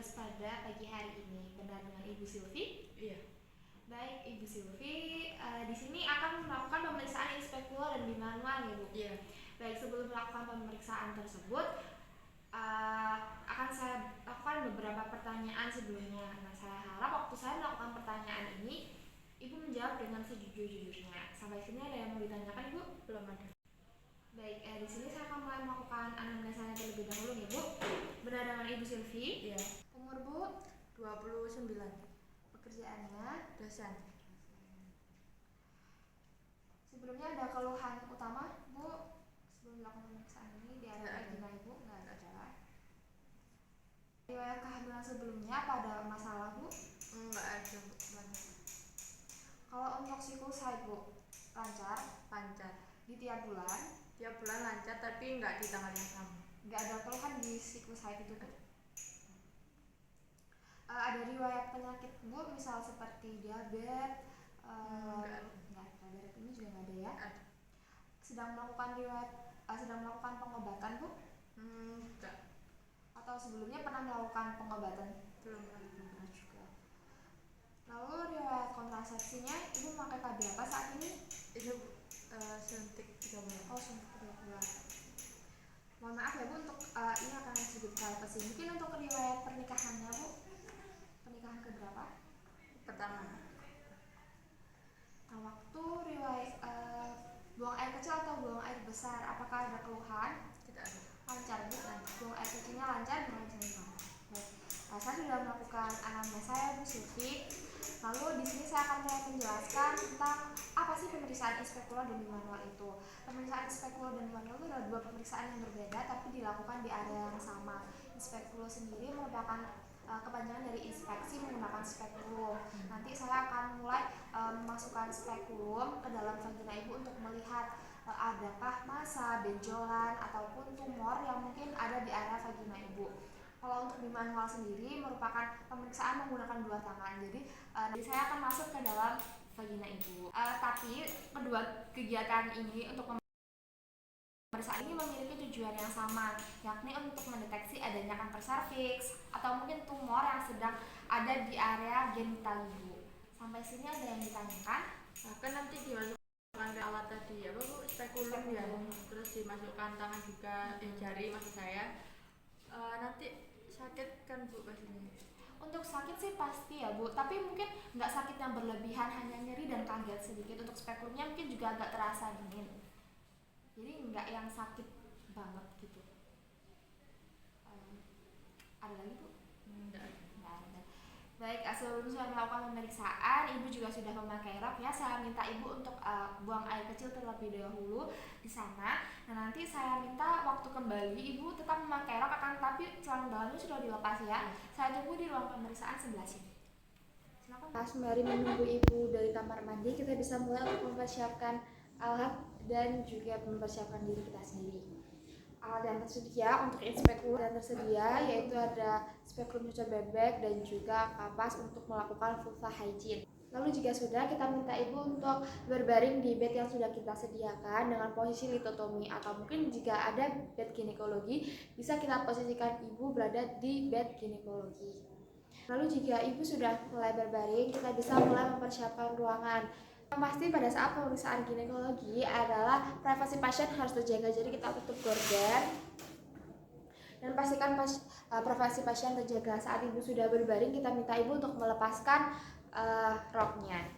tugas pada pagi hari ini. Benar dengan Ibu Silvi? Iya. Baik, Ibu Silvi, di sini akan melakukan pemeriksaan inspektur dan bimanual ya Bu? Iya. Baik, sebelum melakukan pemeriksaan tersebut, akan saya lakukan beberapa pertanyaan sebelumnya. Nah, saya harap waktu saya melakukan pertanyaan ini, Ibu menjawab dengan sejujur-jujurnya. Sampai sini ada yang mau ditanyakan Ibu? Belum ada. Baik, di sini saya akan mulai melakukan anamnesanya terlebih dahulu nih Bu. Benar dengan Ibu Silvi? Iya. Umur Bu? 29. Pekerjaannya? Dosen. Sebelumnya ada keluhan utama Bu sebelum melakukan pemeriksaan ini di area vagina Ibu? Nggak ada. Riwayat kehamilan sebelumnya apa ada masalah Bu? Nggak ada, Bu. Kalau untuk siklus haid Bu, lancar? Lancar. Di tiap bulan? Tiap bulan lancar, tapi nggak di tanggal yang sama. Nggak ada keluhan di siklus haid itu Bu? Ada riwayat penyakit Bu, misal seperti diabetes? Nggak ada. Nggak ada, diabetes ini juga nggak ada ya? Ada. Sedang melakukan pengobatan Bu? Nggak. Atau sebelumnya pernah melakukan pengobatan? Belum pernah. Juga. Lalu riwayat kontrasepsinya Ibu memakai KB apa saat ini? Itu suntik 3 bulan. Oh, suntik 3 bulan. Mohon maaf ya Bu, untuk ini akan sedikit privasi. Mungkin untuk riwayat pernikahannya Bu, pernikahan keberapa? Pertama. Nah, waktu riwayat buang air kecil atau buang air besar, apakah ada keluhan? Tidak ada. Lancar Bu, buang air kecilnya lancar, buang air besarnya lancar. Saya sudah melakukan anamnesa ya Bu Silvi. Lalu di sini saya akan mulai menjelaskan tentang apa sih pemeriksaan inspektural dan bimanual itu. Pemeriksaan inspektural dan bimanual itu adalah dua pemeriksaan yang berbeda tapi dilakukan di area yang sama. Inspektural sendiri merupakan kepanjangan dari inspeksi menggunakan spekulum. Nanti saya akan mulai memasukkan spekulum ke dalam vagina Ibu untuk melihat adakah massa, benjolan ataupun tumor yang mungkin ada di area vagina Ibu. Kalau untuk bimanual sendiri merupakan pemeriksaan menggunakan dua tangan. Jadi saya akan masuk ke dalam vagina Ibu. Tapi kedua kegiatan ini untuk pemeriksaan ini memiliki tujuan yang sama, yakni untuk mendeteksi adanya kanker serviks atau mungkin tumor yang sedang ada di area genital Ibu. Sampai sini ada yang ditanyakan? Nah, kan nanti dimasukkan ke alat tadi apa Bu? Spekulum ya. Terus dimasukkan tangan juga, jari maksud saya. Nanti sakit kan Bu pastinya? Untuk sakit sih pasti ya Bu, tapi mungkin nggak sakit yang berlebihan, hanya nyeri dan kaget sedikit. Untuk spekulumnya mungkin juga agak terasa dingin, jadi nggak yang sakit banget gitu. Ada lagi Bu? Nggak ada. Baik, sebelum saya melakukan pemeriksaan, Ibu juga sudah memakai rok ya. Saya minta Ibu untuk buang air kecil terlebih dahulu di sana. Nah, nanti saya minta waktu kembali Ibu tetap memakai rok, akan tetapi celana dalamnya sudah dilepas ya. Saya tunggu di ruang pemeriksaan sebelah sini. Silakan. Sembari menunggu Ibu dari kamar mandi, kita bisa mulai untuk mempersiapkan alat dan juga mempersiapkan diri kita sendiri. Alat yang tersedia untuk inspektur dan tersedia yaitu ada spekulum cucur bebek dan juga kapas untuk melakukan vulva hygiene. Lalu jika sudah, kita minta Ibu untuk berbaring di bed yang sudah kita sediakan dengan posisi litotomi, atau mungkin jika ada bed ginekologi bisa kita posisikan Ibu berada di bed ginekologi. Lalu jika Ibu sudah mulai berbaring, kita bisa mulai mempersiapkan ruangan. Yang pasti pada saat pemeriksaan ginekologi adalah privasi pasien harus terjaga, jadi kita tutup gorden dan pastikan privasi pasien terjaga. Saat Ibu sudah berbaring, kita minta Ibu untuk melepaskan roknya.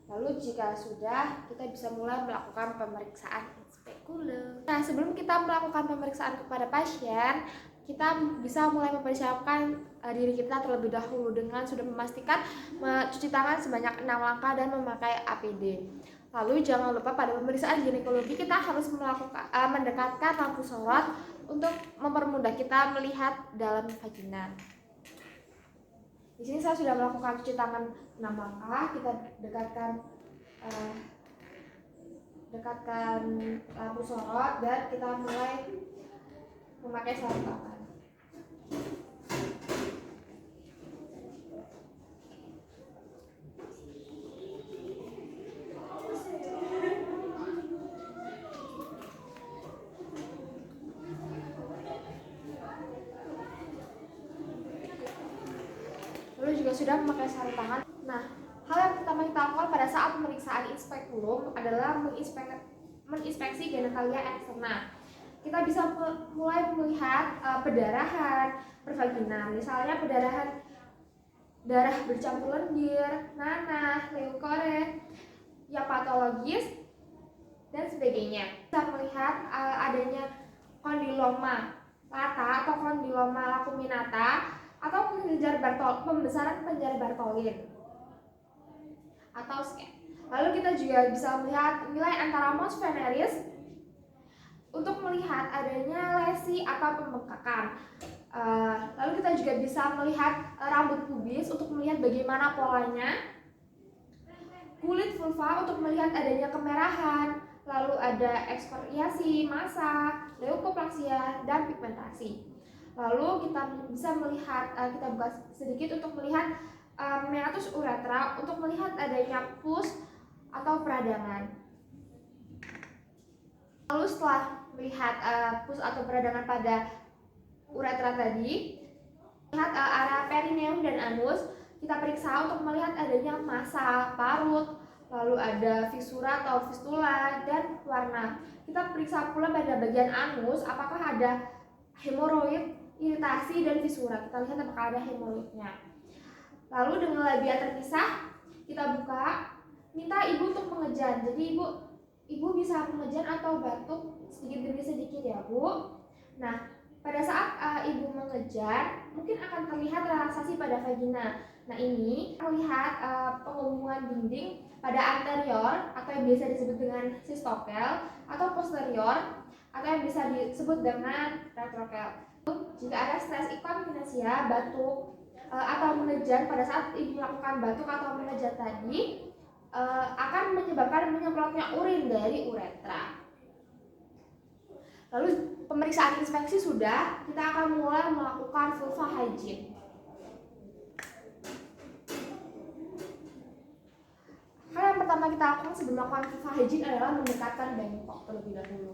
Lalu jika sudah, kita bisa mulai melakukan pemeriksaan spekulum. Nah, sebelum kita melakukan pemeriksaan kepada pasien, kita bisa mulai mempersiapkan diri kita terlebih dahulu dengan sudah memastikan mencuci tangan sebanyak 6 langkah dan memakai APD. Lalu jangan lupa pada pemeriksaan ginekologi kita harus mendekatkan lampu sorot untuk mempermudah kita melihat dalam vagina. Di sini saya sudah melakukan cuci tangan 6 langkah. Kita dekatkan lampu sorot dan kita mulai memakai sarung tangan. juga sudah memakai sarung tangan. Nah, hal yang pertama kita lakukan pada saat pemeriksaan inspekulum adalah menginspeksi genitalia eksterna. Kita bisa mulai melihat pendarahan pervagina, misalnya pendarahan darah bercampur lendir, nanah, leukore, yang patologis, dan sebagainya. Kita melihat adanya kondiloma lata atau kondiloma lacuminata atau pembesaran penjara Bartholin atau scan. Lalu kita juga bisa melihat nilai antara mons veneris untuk melihat adanya lesi atau pembengkakan. Lalu kita juga bisa melihat rambut pubis untuk melihat bagaimana polanya, kulit vulva untuk melihat adanya kemerahan, lalu ada ekskoriasi, massa, leukoplasия, dan pigmentasi. Lalu kita bisa melihat, kita buka sedikit untuk melihat meatus uretra untuk melihat adanya pus atau peradangan. Lalu setelah melihat pus atau peradangan pada uretra tadi, lihat area perineum dan anus, kita periksa untuk melihat adanya massa parut, lalu ada fisura atau fistula, dan warna. Kita periksa pula pada bagian anus apakah ada hemoroid, iritasi, dan fisura. Kita lihat apakah ada hemoroidnya. Lalu dengan labia terpisah, kita buka, minta ibu untuk mengejan. Jadi ibu bisa mengejan atau batuk sedikit demi sedikit ya Bu. Nah, pada saat ibu mengejar, mungkin akan terlihat relaksasi pada vagina. Nah, ini melihat penghubungan dinding pada anterior atau yang biasa disebut dengan sistokel, atau posterior atau yang bisa disebut dengan retrokel. Jika ada stres inkontinensia, batuk atau mengejar pada saat ibu melakukan batuk atau mengejar tadi, akan menyebabkan menyemprotnya urin dari uretra. Lalu pemeriksaan inspeksi sudah, kita akan mulai melakukan vulva hygiene. Hal yang pertama kita lakukan sebelum melakukan vulva hygiene adalah mendekatkan bengkok terlebih dahulu.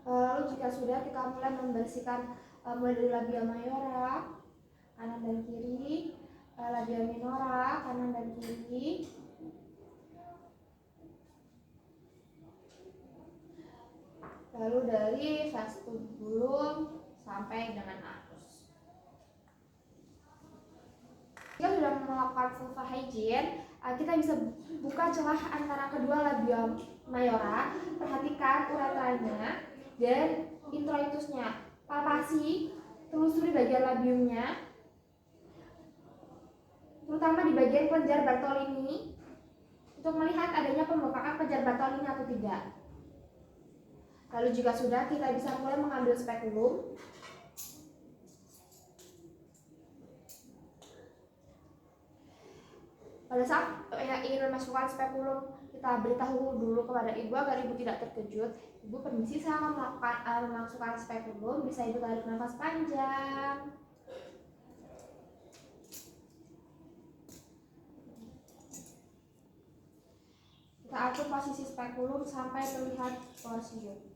Lalu jika sudah, kita mulai membersihkan mulai dari labia mayora kanan dan kiri, labia minora kanan dan kiri, lalu dari vestibulum sampai dengan anus. Jika sudah melakukan vulva hygiene, kita bisa buka celah antara kedua labia mayora, perhatikan uretranya dan introitusnya, palpasi, telusuri bagian labiumnya, terutama di bagian kelenjar Bartholini untuk melihat adanya pembengkakan kelenjar Bartholini atau tidak. Lalu jika sudah, kita bisa mulai mengambil spekulum. Pada saat ingin memasukkan spekulum, kita beritahu dulu kepada ibu agar ibu tidak terkejut. Ibu permisi, saya akan memasukkan spekulum. Bisa ibu tarik nafas panjang. Kita atur posisi spekulum sampai terlihat porsium.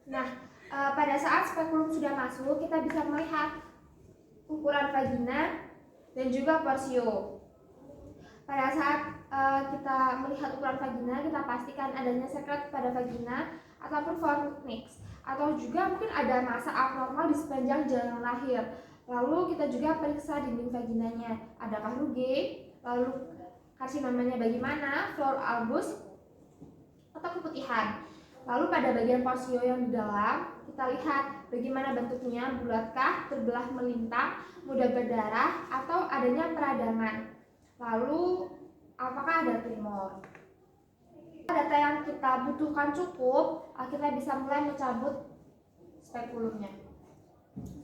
Nah, pada saat spekulum sudah masuk, kita bisa melihat ukuran vagina dan juga porsio. Pada saat kita melihat ukuran vagina, kita pastikan adanya sekret pada vagina ataupun fornix, atau juga mungkin ada massa abnormal di sepanjang jalan lahir. Lalu kita juga periksa dinding vaginanya, adakah ruge, lalu karsinomanya bagaimana, flor albus atau keputihan. Lalu pada bagian porsio yang di dalam, kita lihat bagaimana bentuknya, bulatkah, terbelah melintang, mudah berdarah, atau adanya peradangan. Lalu apakah ada tumor? Data yang kita butuhkan cukup, kita bisa mulai mencabut spekulumnya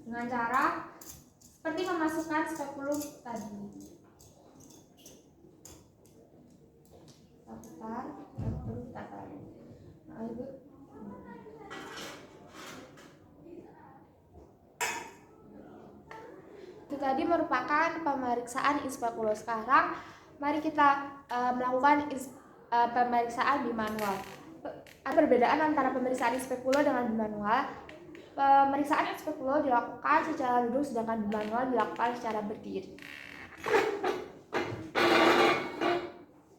dengan cara seperti memasukkan spekulum tadi. Kita putar, lalu kita tarik. Ibu. Itu tadi merupakan pemeriksaan inspekulo. Sekarang mari kita melakukan pemeriksaan bimanual. Ada perbedaan antara pemeriksaan inspekulo dengan bimanual. Pemeriksaan inspekulo dilakukan secara duduk, sedangkan bimanual dilakukan secara berdiri.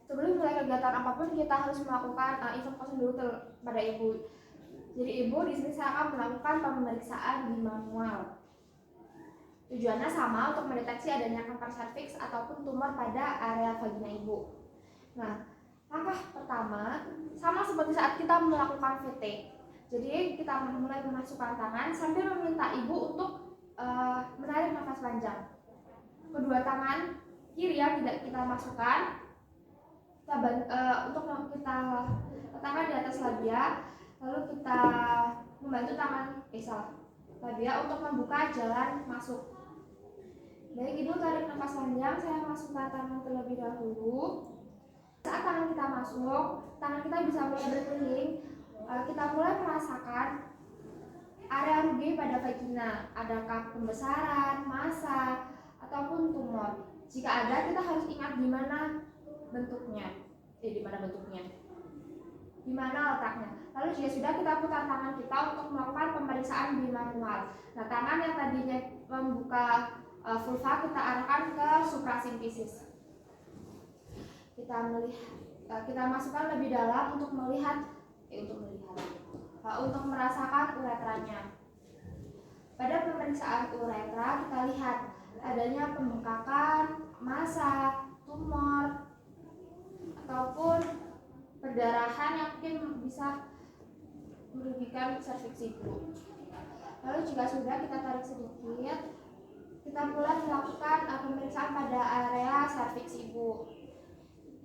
Sebelum mulai kegiatan apapun, kita harus melakukan informasi dulu pada Ibu. Jadi Ibu, di sini saya akan melakukan pemeriksaan bimanual. Tujuannya sama, untuk mendeteksi adanya kanker serviks ataupun tumor pada area vagina Ibu. Nah, langkah pertama sama seperti saat kita melakukan VT. Jadi kita mulai memasukkan tangan sambil meminta Ibu untuk menarik nafas panjang. Kedua tangan kiri yang tidak kita masukkan, untuk kita letakkan di atas labia, lalu kita membantu tangan labia untuk membuka jalan masuk. Baik Ibu, tarik nafas panjang, saya masukkan tangan terlebih dahulu. Saat tangan kita masuk, tangan kita bisa mulai berkeliling. Kita mulai merasakan area rugi pada vagina, adakah pembesaran, massa, ataupun tumor. Jika ada, kita harus ingat di mana bentuknya, di mana letaknya. Lalu jika sudah, kita putar tangan kita untuk melakukan pemeriksaan bimanual. Nah, tangan yang tadinya membuka vulva kita arahkan ke suprasimfisis. Kita masukkan lebih dalam untuk merasakan uretranya. Pada pemeriksaan uretra kita lihat adanya pembengkakan, massa, tumor, ataupun perdarahan yang mungkin bisa merugikan serviks Ibu. Lalu jika sudah, kita tarik sedikit. Kita mulai melakukan pemeriksaan pada area serviks Ibu.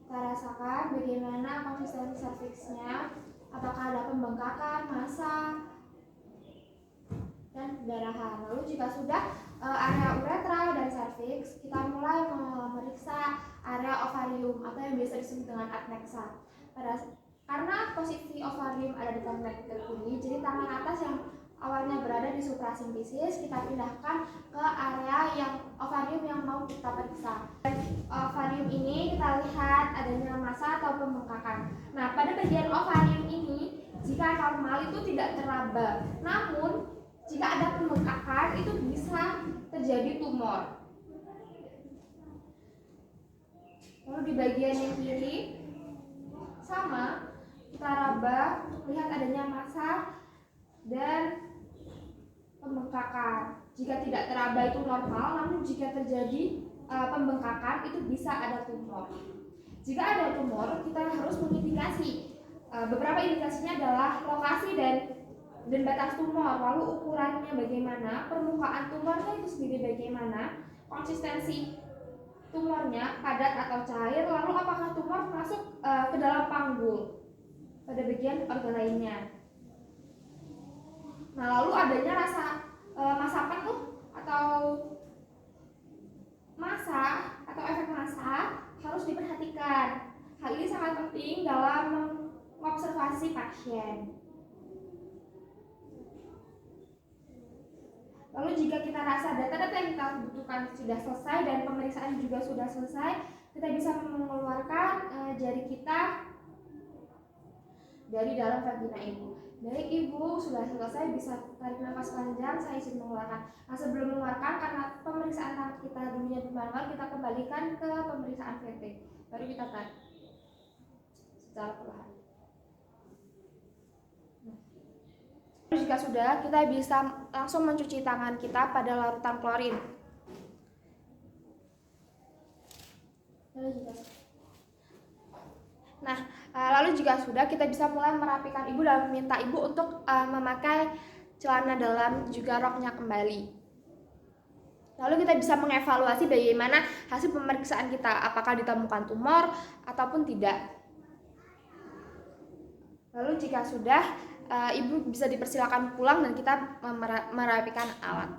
Kita rasakan bagaimana konsistensi serviksnya, apakah ada pembengkakan, massa, dan perdarahan. Lalu jika sudah area uretra dan serviks, kita mulai memeriksa area ovarium atau yang biasa disebut dengan adnexa. Karena posisi ovarium ada di tangan kiri, jadi tangan atas yang awalnya berada di suprasimfisis kita pindahkan ke area yang ovarium yang mau kita periksa. Ovarium ini kita lihat adanya massa atau pembengkakan. Nah, pada bagian ovarium ini jika normal itu tidak teraba, namun jika ada pembengkakan itu bisa terjadi tumor. Lalu di bagian yang kiri sama, kita raba untuk melihat adanya massa dan pembengkakan. Jika tidak teraba itu normal, namun jika terjadi pembengkakan itu bisa ada tumor. Jika ada tumor, kita harus mengindikasi. Beberapa indikasinya adalah lokasi dan batas tumor, lalu ukurannya bagaimana, permukaan tumornya itu sendiri bagaimana, konsistensi tumornya padat atau cair, lalu apakah tumor masuk ke dalam panggul pada bagian organ lainnya. Nah, lalu adanya massa penuh atau efek massa harus diperhatikan. Hal ini sangat penting dalam mengobservasi pasien. Lalu jika kita rasa data-data yang kita butuhkan sudah selesai dan pemeriksaan juga sudah selesai, kita bisa mengeluarkan jari kita dari dalam vagina Ibu. Baik Ibu, sudah selesai, bisa tarik nafas panjang, saya izin mengeluarkan. Nah, sebelum mengeluarkan, karena pemeriksaan tangan kita dulunya bimanual, kita kembalikan ke pemeriksaan VT. Baru kita tarik secara perlahan. Jika sudah, kita bisa langsung mencuci tangan kita pada larutan klorin. Lalu jika sudah, kita bisa mulai merapikan Ibu dan meminta Ibu untuk memakai celana dalam juga roknya kembali. Lalu kita bisa mengevaluasi bagaimana hasil pemeriksaan kita, apakah ditemukan tumor ataupun tidak. Lalu jika sudah, Ibu bisa dipersilakan pulang dan kita merapikan alat.